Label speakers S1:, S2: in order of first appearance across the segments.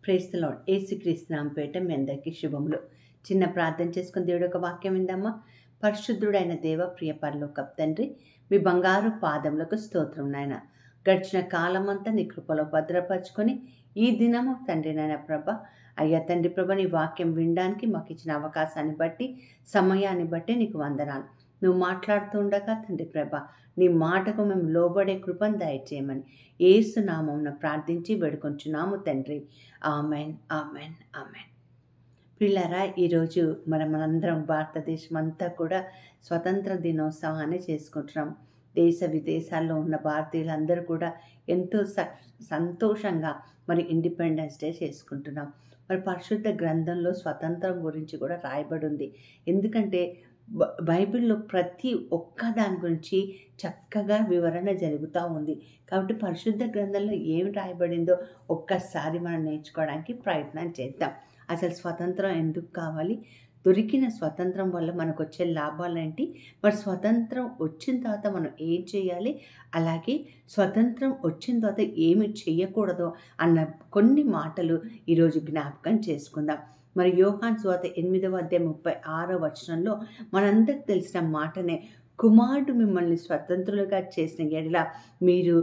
S1: Praise the lord. యేసుక్రీస్తు నామముపేట మీ అందరికీ శుభములు. చిన్న ప్రార్థన చేసుకుని దేవుడు ఒక వాక్యం విందామా. పరిశుద్ధుడైన దేవ, ప్రియ పరలోకపు తండ్రి, మీ బంగారు పాదములకు స్తోత్రం నాయన. గడిచిన కాలమంతా నీ కృపలో భద్రపరుచుకొని ఈ దినము తండ్రి నాయన ప్రభ, అయ్యా తండ్రి ప్రభ, నీ వాక్యం వినడానికి మాకు ఇచ్చిన అవకాశాన్ని బట్టి, సమయాన్ని బట్టి నీకు వందనాలు. నువ్వు మాట్లాడుతూ ఉండగా తండ్రి ప్రభ, నీ మాటకు మేము లోబడే కృపను దయచేయమని యేసు నామమున ప్రార్థించి వేడుకొంచున్నాము తండ్రి. Amen, amen, amen. పిల్లరా, ఈరోజు మనందరం భారతదేశం అంతా కూడా స్వతంత్ర దినోత్సవాన్ని చేసుకుంటున్నాం. దేశ విదేశాల్లో ఉన్న భారతీయులందరూ కూడా ఎంతో సంతోషంగా ఇండిపెండెన్స్ డే చేసుకుంటున్నాం. పరిశుద్ధ గ్రంథంలో స్వతంత్రం గురించి కూడా రాయబడి ఉంది. ఎందుకంటే బైబిల్లో ప్రతి ఒక్క దాని గురించి చక్కగా వివరణ జరుగుతూ ఉంది. కాబట్టి పరిశుద్ధ గ్రంథంలో ఏమి రాయబడిందో ఒక్కసారి మనం నేర్చుకోవడానికి ప్రయత్నం చేద్దాం. అసలు స్వతంత్రం ఎందుకు కావాలి? దొరికిన స్వతంత్రం వల్ల మనకు వచ్చే లాభాలు ఏంటి? స్వతంత్రం వచ్చిన తర్వాత మనం ఏం చేయాలి? అలాగే స్వతంత్రం వచ్చిన తర్వాత ఏమి చేయకూడదో అన్న కొన్ని మాటలు ఈరోజు జ్ఞాపకం చేసుకుందాం. యోహాను సువార్త 8:36 మనందరికి తెలిసిన మాటనే, కుమారుడు మిమ్మల్ని స్వతంత్రులుగా చేసిన ఎడల మీరు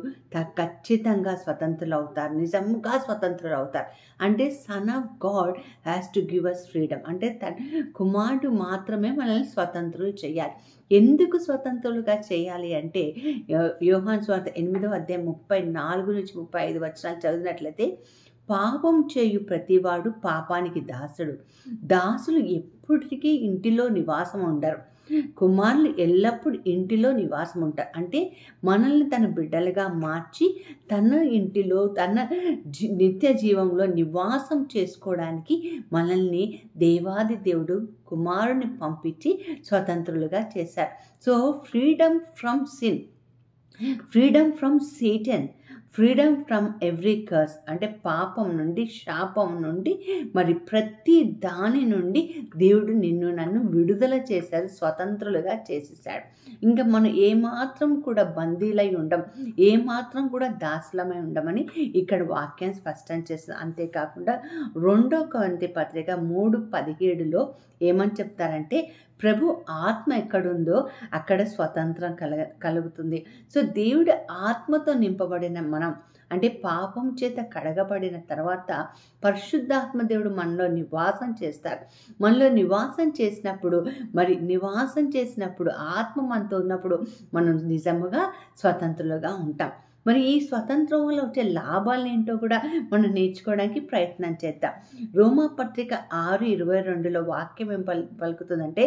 S1: ఖచ్చితంగా స్వతంత్రులు అవుతారు, నిజంగా స్వతంత్రులు అవుతారు. అంటే son of God has to give us freedom. అంటే కుమారుడు మాత్రమే మనల్ని స్వతంత్రులు చేయాలి. ఎందుకు స్వతంత్రులుగా చేయాలి అంటే, యోహాను సువార్త 8:34-35 చదివినట్లయితే, పాపం చేయు ప్రతివాడు పాపానికి దాసుడు. దాసులు ఎప్పటికీ ఇంటిలో నివాసం ఉండరు, కుమారులు ఎల్లప్పుడూ ఇంటిలో నివాసం ఉంటారు. అంటే మనల్ని తన బిడ్డలుగా మార్చి తన ఇంటిలో తన నిత్య జీవంలో నివాసం చేసుకోవడానికి మనల్ని దేవాది దేవుడు కుమారుని పంపించి స్వతంత్రులుగా చేశారు. So freedom from sin, freedom from Satan, freedom from every curse. అంటే పాపం నుండి, శాపం నుండి, ప్రతి దాని నుండి దేవుడు నిన్ను నన్ను విడుదల చేశారు, స్వతంత్రులుగా చేసేసాడు. ఇంకా మనం ఏమాత్రం కూడా బందీలై ఉండం, ఏమాత్రం కూడా దాసులమై ఉండమని ఇక్కడ వాక్యం స్పష్టం చేస్తుంది. అంతేకాకుండా 2 కొరింథీ పత్రిక 3:17 ఏమని చెప్తారంటే, ప్రభు ఆత్మ ఎక్కడుందో అక్కడ స్వతంత్రం కలుగుతుంది. సో దేవుడి ఆత్మతో నింపబడిన మనం, అంటే పాపం చేత కడగబడిన తర్వాత పరిశుద్ధాత్మ దేవుడు మనలో నివాసం చేస్తారు. మనలో నివాసం చేసినప్పుడు ఆత్మ మనతో ఉన్నప్పుడు మనం నిజముగా స్వతంత్రులుగా ఉంటాం. ఈ స్వతంత్రం వల్ల వచ్చే లాభాలు ఏంటో కూడా మనం నేర్చుకోవడానికి ప్రయత్నం చేద్దాం. రోమా పత్రిక 6:22 వాక్యం ఏం పలుకుతుందంటే,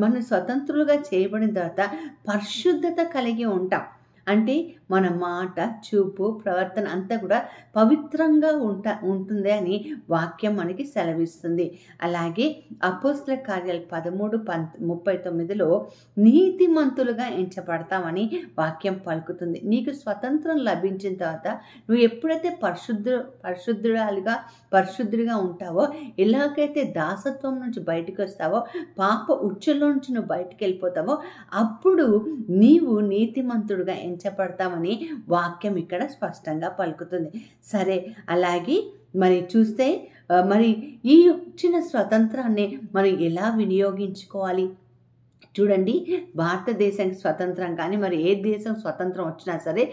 S1: మనం స్వతంత్రులుగా చేయబడిన తర్వాత పరిశుద్ధత కలిగి ఉంటాం. అంటే మన మాట, చూపు, ప్రవర్తన అంతా కూడా పవిత్రంగా ఉంటుంది అని వాక్యం మనకి సెలవిస్తుంది. అలాగే అపోస్తల కార్యాలు 13:39 నీతిమంతులుగా ఎంచబడతామని వాక్యం పలుకుతుంది. నీకు స్వతంత్రం లభించిన తర్వాత నువ్వు ఎప్పుడైతే పరిశుద్ధుడిగా ఉంటావో, ఎలాగైతే దాసత్వం నుంచి బయటకు వస్తావో, పాప ఉచ్చులో నుంచి నువ్వు బయటకు వెళ్ళిపోతావో, అప్పుడు నీవు నీతిమంతుడుగా ఎంచబడతామని వాక్యం ఇక్కడ స్పష్టంగా పలుకుతుంది. సరే, అలాగే చూస్తే ఈ వచ్చిన స్వతంత్రాన్ని మనం ఎలా వినియోగించుకోవాలి? చూడండి, భారతదేశానికి స్వతంత్రం కానీ ఏ దేశం స్వతంత్రం వచ్చినా సరే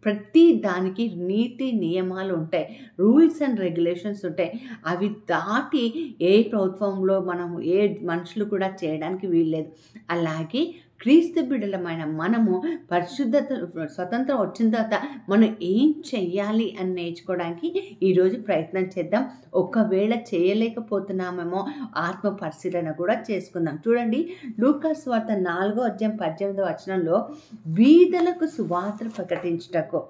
S1: ప్రతి దానికి నీతి నియమాలు ఉంటాయి, రూల్స్ అండ్ రెగ్యులేషన్స్ ఉంటాయి. అవి దాటి ఏ ప్రభుత్వంలో ఏ మనుషులు కూడా చేయడానికి వీల్లేదు. అలాగే క్రీస్తు బిడ్డలమైన మనము స్వతంత్రం వచ్చిన తర్వాత మనం ఏం చెయ్యాలి అని నేర్చుకోవడానికి ఈరోజు ప్రయత్నం చేద్దాం. ఒకవేళ చేయలేకపోతున్నామేమో ఆత్మ పరిశీలన కూడా చేసుకుందాం. చూడండి, లూకా సువార్త 4:18 బీదలకు సువార్త ప్రకటించుటకు,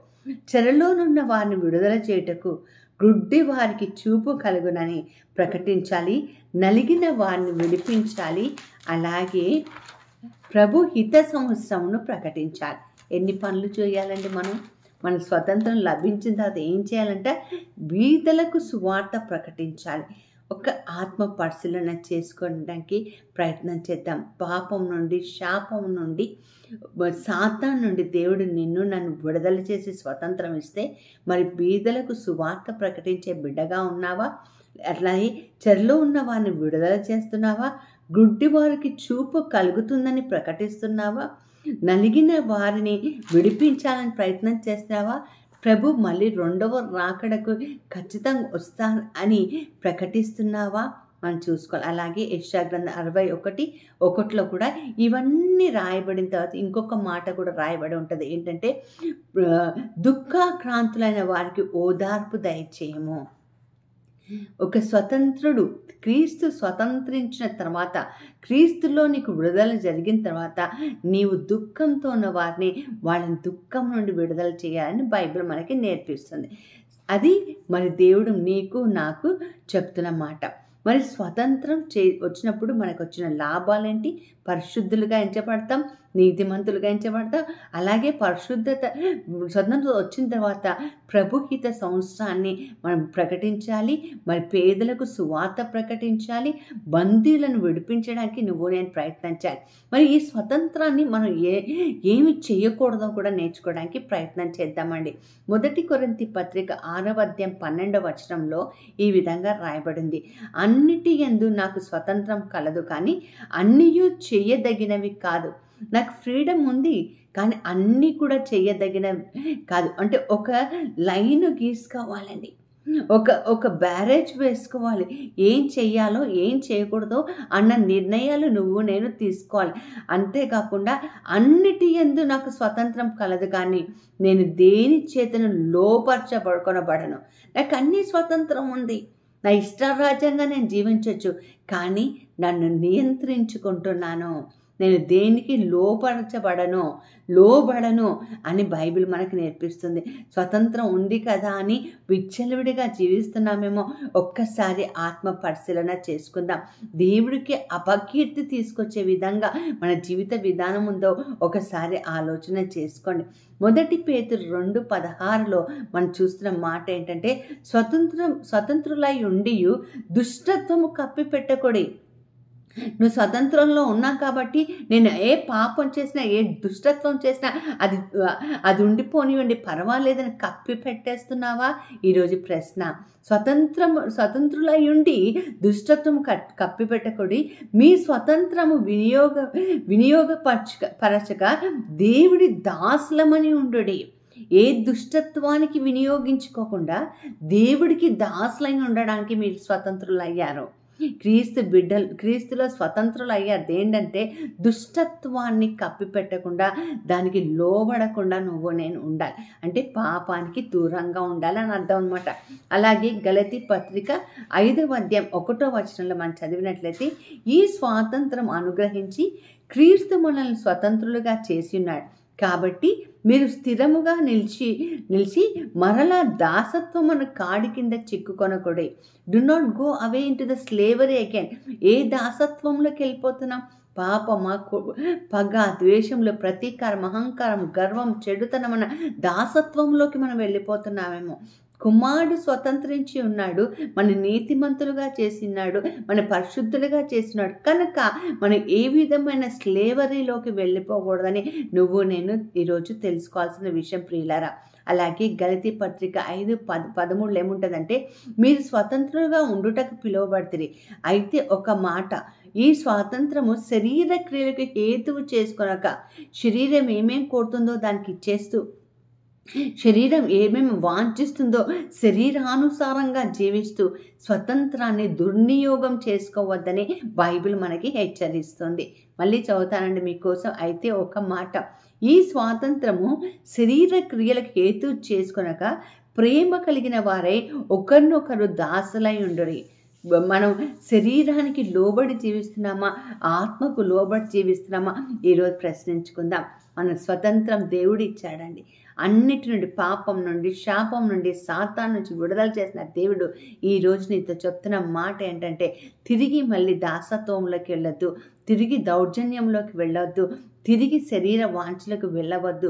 S1: చెరలోనున్న వారిని విడుదల చేయుటకు, గుడ్డి వారికి చూపు కలుగునని ప్రకటించాలి, నలిగిన వారిని విడిపించాలి, అలాగే ప్రభు హిత సంవత్సరమును ప్రకటించాలి. ఎన్ని పనులు చేయాలండి? మన స్వతంత్రం లభించిన తర్వాత ఏం చేయాలంటే బీదలకు సువార్త ప్రకటించాలి. ఒక ఆత్మ పరిశీలన చేసుకోవడానికి ప్రయత్నం చేద్దాం. పాపం నుండి, శాపం నుండి, సాతాను నుండి దేవుడు నన్ను విడుదల చేసి స్వతంత్రం ఇస్తే, మరి బీదలకు సువార్త ప్రకటించే బిడ్డగా ఉన్నావా? అట్లాగే చెరలో ఉన్న వారిని విడుదల చేస్తున్నావా? గుడ్డి వారికి చూపు కలుగుతుందని ప్రకటిస్తున్నావా? నలిగిన వారిని విడిపించాలని ప్రయత్నం చేస్తున్నావా? ప్రభు మళ్ళీ రెండవ రాకడకు ఖచ్చితంగా వస్తాను అని ప్రకటిస్తున్నావా? మనం చూసుకోవాలి. అలాగే యెషయా గ్రంథం 61:1 కూడా ఇవన్నీ రాయబడిన తర్వాత ఇంకొక మాట కూడా రాయబడి ఉంటుంది. ఏంటంటే, దుఃఖాక్రాంతులైన వారికి ఓదార్పు దయచేయము. ఒక స్వతంత్రుడు, క్రీస్తు స్వతంత్రించిన తర్వాత, క్రీస్తులో నీకు విడుదల జరిగిన తర్వాత నీవు దుఃఖంతో ఉన్న వారిని, వాళ్ళని దుఃఖం నుండి విడుదల చేయాలని బైబిల్ మనకి నేర్పిస్తుంది. అది మరి దేవుడు నీకు నాకు చెప్తున్న మాట. మరి స్వతంత్రం వచ్చినప్పుడు మనకు వచ్చిన లాభాలేంటి? పరిశుద్ధులుగా ఎంచబడతాం, నీతిమంతులుగా ఎంచబడతాం. అలాగే స్వతంత్రం వచ్చిన తర్వాత ప్రభుహిత సంవత్సరాన్ని మనం ప్రకటించాలి. మరి పేదలకు సువార్త ప్రకటించాలి. బందీలను విడిపించడానికి నేను ప్రయత్నించాలి. మరి ఈ స్వతంత్రాన్ని మనం ఏమి చేయకూడదో కూడా నేర్చుకోవడానికి ప్రయత్నం చేద్దామండి. 1 కొరింథీ పత్రిక 6:12 ఈ విధంగా రాయబడింది. అన్నిటి యందు నాకు స్వతంత్రం కలదు, కానీ అన్నియు చెయ్యదగినవి కాదు. నాకు ఫ్రీడమ్ ఉంది, కానీ అన్నీ కూడా చెయ్యదగినవి కాదు. అంటే ఒక లైన్ గీసుకోవాలండి, ఒక బ్యారేజ్ వేసుకోవాలి. ఏం చెయ్యాలో ఏం చేయకూడదో అన్న నిర్ణయాలు నేను తీసుకోవాలి. అంతేకాకుండా అన్నిటి యందు నాకు స్వతంత్రం కలదు, కానీ నేను దేని చేతను లోపరచబడను. నాకు అన్ని స్వతంత్రం ఉంది, నా ఇష్టారాజ్యంగా నేను జీవించవచ్చు, కానీ నన్ను నియంత్రించుకుంటున్నాను. నేను దేనికి లోబడను అని బైబిల్ మనకు నేర్పిస్తుంది. స్వతంత్రం ఉంది కదా అని విచ్చలవిడిగా జీవిస్తున్నామేమో. ఒక్కసారి ఆత్మ పరిశీలన చేసుకుందాం. దేవుడికి అపకీర్తి తీసుకొచ్చే విధంగా మన జీవిత విధానం ఉందో ఒకసారి ఆలోచన చేసుకోండి. 1 పేతురు 2:16 మనం చూస్తున్న మాట ఏంటంటే, స్వతంత్రులై ఉండియు దుష్టత్వము కప్పిపెట్టకొడి. నువ్వు స్వతంత్రంలో ఉన్నావు కాబట్టి నేను ఏ పాపం చేసినా, ఏ దుష్టత్వం చేసినా అది ఉండిపోనివ్వండి, పర్వాలేదని కప్పి పెట్టేస్తున్నావా? ఈరోజు ప్రశ్న. స్వతంత్రులై ఉండి దుష్టత్వం కప్పిపెట్టకుడి. మీ స్వతంత్రము వినియోగపరచక దేవుడి దాసులమని ఉండుడి. ఏ దుష్టత్వానికి వినియోగించుకోకుండా దేవుడికి దాసులై ఉండడానికి మీరు స్వతంత్రులయ్యారు. క్రీస్తులో స్వతంత్రులు అయ్యారు. ఏంటంటే దుష్టత్వాన్ని కప్పిపెట్టకుండా, దానికి లోబడకుండా నేను ఉండాలి. అంటే పాపానికి దూరంగా ఉండాలి అని అర్థం అనమాట. అలాగే గలతీ పత్రిక 5:1 మనం చదివినట్లయితే, ఈ స్వాతంత్రం అనుగ్రహించి క్రీస్తు మనల్ని స్వతంత్రులుగా చేసి ఉన్నాడు. కాబట్టి మీరు స్థిరముగా నిలిచి మరలా దాసత్వం అన్న కాడి కింద చిక్కుకొనకూడదు. Do not go away into the slavery again. ఏ దాసత్వంలోకి వెళ్ళిపోతున్నాం? పాపమా, పగ, ద్వేషంలో, ప్రతీకారం, అహంకారం, గర్వం, చెడుతనం అన్న దాసత్వంలోకి మనం వెళ్ళిపోతున్నామేమో. కుమారుడు స్వతంత్రించి ఉన్నాడు, మన నీతిమంతులుగా చేసినాడు, మన పరిశుద్ధులుగా చేసినాడు. కనుక మనం ఏ విధమైన స్లేవరీలోకి వెళ్ళిపోకూడదని నేను ఈరోజు తెలుసుకోవాల్సిన విషయం ప్రియులారా. అలాగే గలతీ పత్రిక 5:13 ఏముంటుందంటే, మీరు స్వతంత్రులుగా ఉండుటకు పిలువబడుతుంది. అయితే ఒక మాట, ఈ స్వాతంత్రము శరీర క్రియలకు హేతువు చేసుకొనక, శరీరం ఏమేం కోరుతుందో దానికి ఇచ్చేస్తూ, శరీరం ఏమేమి వాంఛిస్తుందో శరీరానుసారంగా జీవిస్తూ స్వతంత్రాన్ని దుర్వినియోగం చేసుకోవద్దని బైబిల్ మనకి హెచ్చరిస్తుంది. మళ్ళీ చదువుతానండి మీకోసం. అయితే ఒక మాట, ఈ స్వాతంత్రము శరీర క్రియలకు హేతు చేసుకొనక ప్రేమ కలిగిన వారై ఒకరినొకరు దాసులై ఉండుడి. మనం శరీరానికి లోబడి జీవిస్తున్నామా, ఆత్మకు లోబడి జీవిస్తున్నామా? ఈరోజు ప్రశ్నించుకుందాం. మన స్వతంత్రం దేవుడు ఇచ్చాడండి. అన్నిటి నుండి, పాపం నుండి, శాపం నుండి, సాతాను నుంచి విడుదల చేసిన దేవుడు ఈరోజు నీతో చెప్తున్న మాట ఏంటంటే, తిరిగి మళ్ళీ దాసత్వంలోకి వెళ్ళొద్దు, తిరిగి దౌర్జన్యంలోకి వెళ్ళొద్దు, తిరిగి శరీర వాంఛలకు వెళ్ళవద్దు.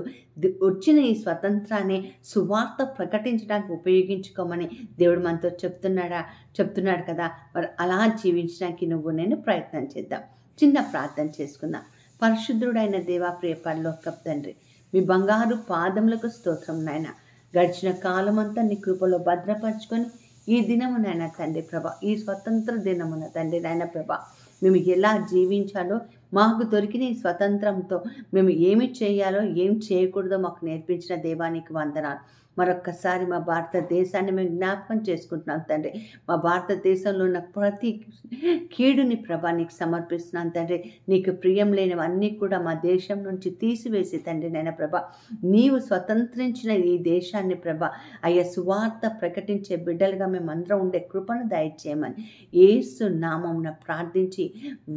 S1: వచ్చిన ఈ స్వతంత్రాన్ని సువార్త ప్రకటించడానికి ఉపయోగించుకోమని దేవుడు మనతో చెప్తున్నాడు కదా. మరి అలా జీవించడానికి నువ్వు నేను ప్రయత్నం చేద్దాం. చిన్న ప్రార్థన చేసుకుందాం. పరిశుద్ధుడైన దేవా, ప్రియ పరలోకపు తండ్రి, మీ బంగారు పాదములకు స్తోత్రం నాయన. గడిచిన కాలమంతా నీ కృపలో భద్రపరుచుకొని ఈ దినము నాయన తండ్రి ప్రభా, ఈ స్వతంత్ర దినమున తండ్రి నాయన ప్రభా, మేము ఎలా జీవించాలో, మాకు దొరికిన ఈ స్వతంత్రంతో మేము ఏమి చేయాలో ఏం చేయకూడదో మాకు నేర్పించిన దేవానికి వందనాలు. మరొక్కసారి మా భారతదేశాన్ని మేము జ్ఞాపకం చేసుకుంటున్నాం తండ్రి. మా భారతదేశంలో ఉన్న ప్రతి కీడుని ప్రభా నీకు సమర్పిస్తున్నాను తండ్రి. నీకు ప్రియం లేనివన్నీ కూడా మా దేశం నుంచి తీసివేసి తండ్రి నైనా ప్రభా, నీవు స్వతంత్రించిన ఈ దేశాన్ని ప్రభా అయ్యా సువార్త ప్రకటించే బిడ్డలుగా మేమందరం ఉండే కృపను దయచేయమని యేసు నామమున ప్రార్థించి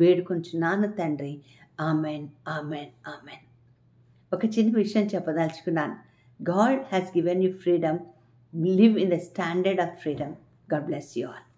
S1: వేడుకొంచున్నాను తండ్రి. Amen, amen, amen. ఒక చిన్న విషయం చెప్పదలుచుకున్నాను. God has given you freedom. Live in the standard of freedom. God bless you all.